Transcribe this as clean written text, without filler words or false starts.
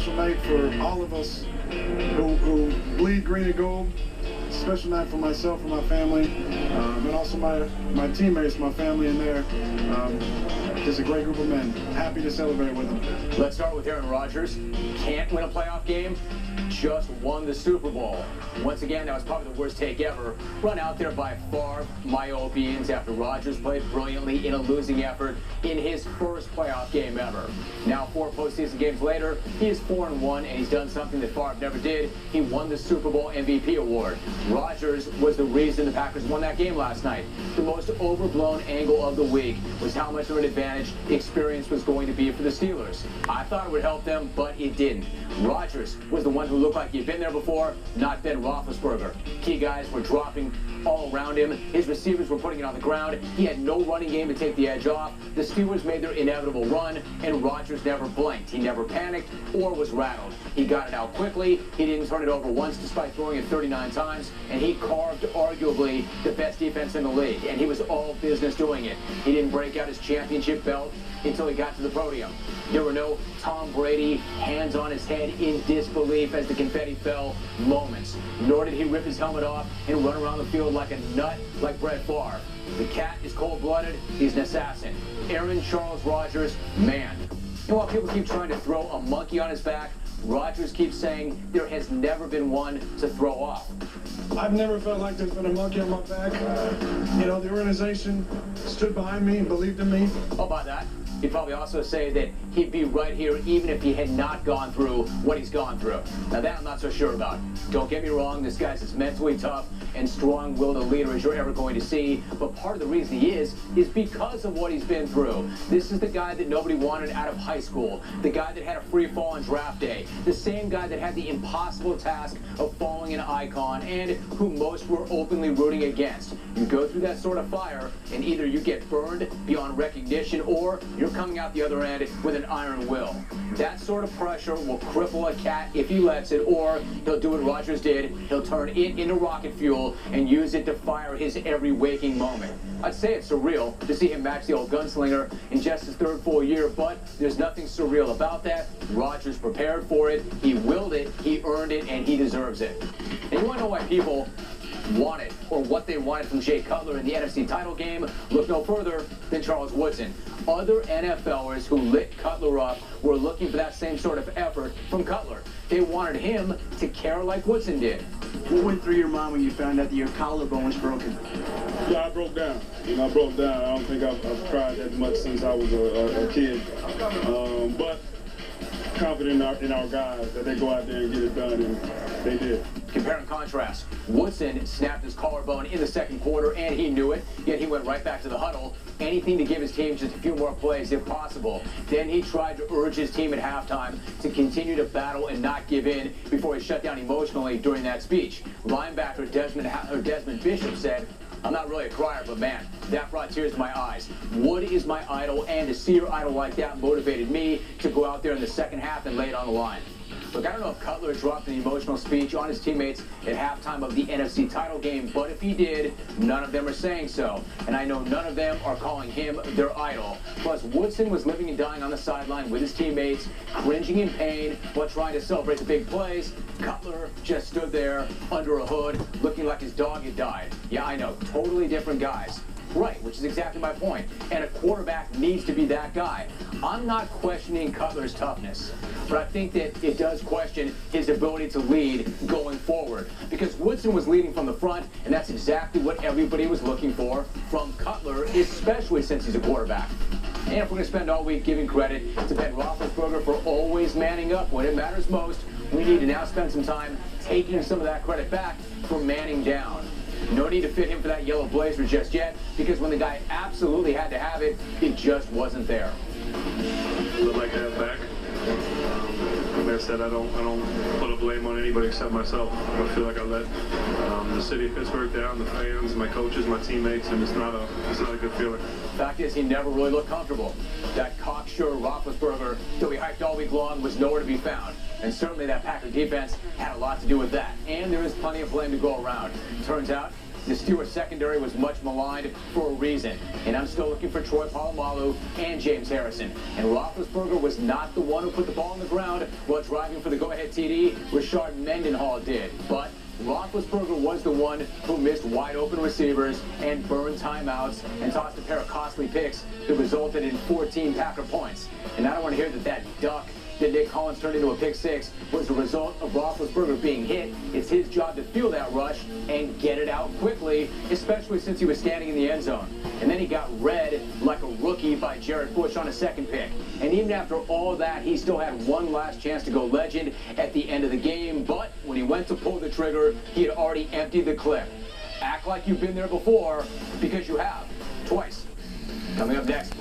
special night for all of us who bleed green and gold. Special night for myself and my family, and also my teammates, my family in there. Just a great group of men. Happy to celebrate with them. Let's start with Aaron Rodgers. Can't win a playoff game, just won the Super Bowl. Once again, that was probably the worst take ever. Run out there by far, Myopians, after Rodgers played brilliantly in a losing effort in his first playoff game ever. Now, 4 postseason games later, he is 4-1, and he's done something that Favre never did. He won the Super Bowl MVP award. Rodgers was the reason the Packers won that game last night. The most overblown angle of the week was how much of an advantage experience was going to be for the Steelers. I thought it would help them, but it didn't. Rodgers was the one who looked like he'd been there before, not Ben Roethlisberger. Key guys were dropping all around him. His receivers were putting it on the ground. He had no running game to take the edge off. The Steelers made their inevitable run, and Rodgers never blinked. He never panicked or was rattled. He got it out quickly. He didn't turn it over once despite throwing it 39 times, and he carved arguably the best defense in the league, and he was all business doing it. He didn't break out his championship belt until he got to the podium. There were no Tom Brady hands on his head in disbelief as the confetti fell moments. Nor did he rip his helmet off and run around the field like a nut like Brett Favre. The cat is cold-blooded. He's an assassin. Aaron Charles Rodgers, man. And while people keep trying to throw a monkey on his back, Rodgers keeps saying there has never been one to throw off. I've never felt like there's been a monkey on my back. You know, the organization stood behind me and believed in me. How about that? He'd probably also say that he'd be right here even if he had not gone through what he's gone through. Now that I'm not so sure about. Don't get me wrong, this guy's as mentally tough and strong-willed a leader as you're ever going to see, but part of the reason he is because of what he's been through. This is the guy that nobody wanted out of high school, the guy that had a free fall on draft day, the same guy that had the impossible task of following an icon and who most were openly rooting against. You go through that sort of fire and either you get burned beyond recognition or you're coming out the other end with an iron will. That sort of pressure will cripple a cat if he lets it, or he'll do what Rodgers did. He'll turn it into rocket fuel and use it to fire his every waking moment. I'd say it's surreal to see him match the old gunslinger in just his 3rd full year, but there's nothing surreal about that. Rodgers prepared for it, he willed it, he earned it, and he deserves it. And you want to know why people want it, or what they wanted from Jay Cutler in the NFC title game? Look no further than Charles Woodson. Other NFLers who lit Cutler up were looking for that same sort of effort from Cutler. They wanted him to care like Woodson did. What went through your mind when you found out that your collarbone was broken? Yeah, I broke down. I broke down. I don't think I've cried that much since I was a kid. But confident in our guys that they go out there and get it done, and they did. Compare and contrast. Woodson snapped his collarbone in the 2nd quarter, and he knew it, yet he went right back to the huddle. Anything to give his team just a few more plays if possible. Then he tried to urge his team at halftime to continue to battle and not give in before he shut down emotionally during that speech. Linebacker Desmond Bishop said, "I'm not really a crier, but man, that brought tears to my eyes. Wood is my idol, and to see your idol like that motivated me to go out there in the 2nd half and lay it on the line." Look, I don't know if Cutler dropped an emotional speech on his teammates at halftime of the NFC title game, but if he did, none of them are saying so. And I know none of them are calling him their idol. Plus, Woodson was living and dying on the sideline with his teammates, cringing in pain while trying to celebrate the big plays. Cutler just stood there under a hood, looking like his dog had died. Yeah, I know, totally different guys. Right, which is exactly my point. And a quarterback needs to be that guy. I'm not questioning Cutler's toughness, but I think that it does question his ability to lead going forward. Because Woodson was leading from the front, and that's exactly what everybody was looking for from Cutler, especially since he's a quarterback. And if we're going to spend all week giving credit to Ben Roethlisberger for always manning up when it matters most, we need to now spend some time taking some of that credit back for manning down. No need to fit him for that yellow blazer just yet, because when the guy absolutely had to have it, it just wasn't there. I would like to have back. Like I said, I don't put a blame on anybody except myself. I feel like I let the city of Pittsburgh down, the fans, my coaches, my teammates, and it's not a good feeling. Fact is, he never really looked comfortable. That cocksure Roethlisberger that we hyped all week long was nowhere to be found. And certainly that Packer defense had a lot to do with that. And there is plenty of blame to go around. Turns out, the Steelers secondary was much maligned for a reason. And I'm still looking for Troy Polamalu and James Harrison. And Roethlisberger was not the one who put the ball on the ground while driving for the go-ahead TD. Rashard Mendenhall did. But Roethlisberger was the one who missed wide-open receivers and burned timeouts and tossed a pair of costly picks that resulted in 14 Packer points. And I don't want to hear that duck that Nick Collins turned into a pick six was the result of Roethlisberger being hit. It's his job to feel that rush and get it out quickly, especially since he was standing in the end zone. And then he got read like a rookie by Jared Bush on a second pick. And even after all that, he still had one last chance to go legend at the end of the game. But when he went to pull the trigger, he had already emptied the clip. Act like you've been there before, because you have. Twice. Coming up next.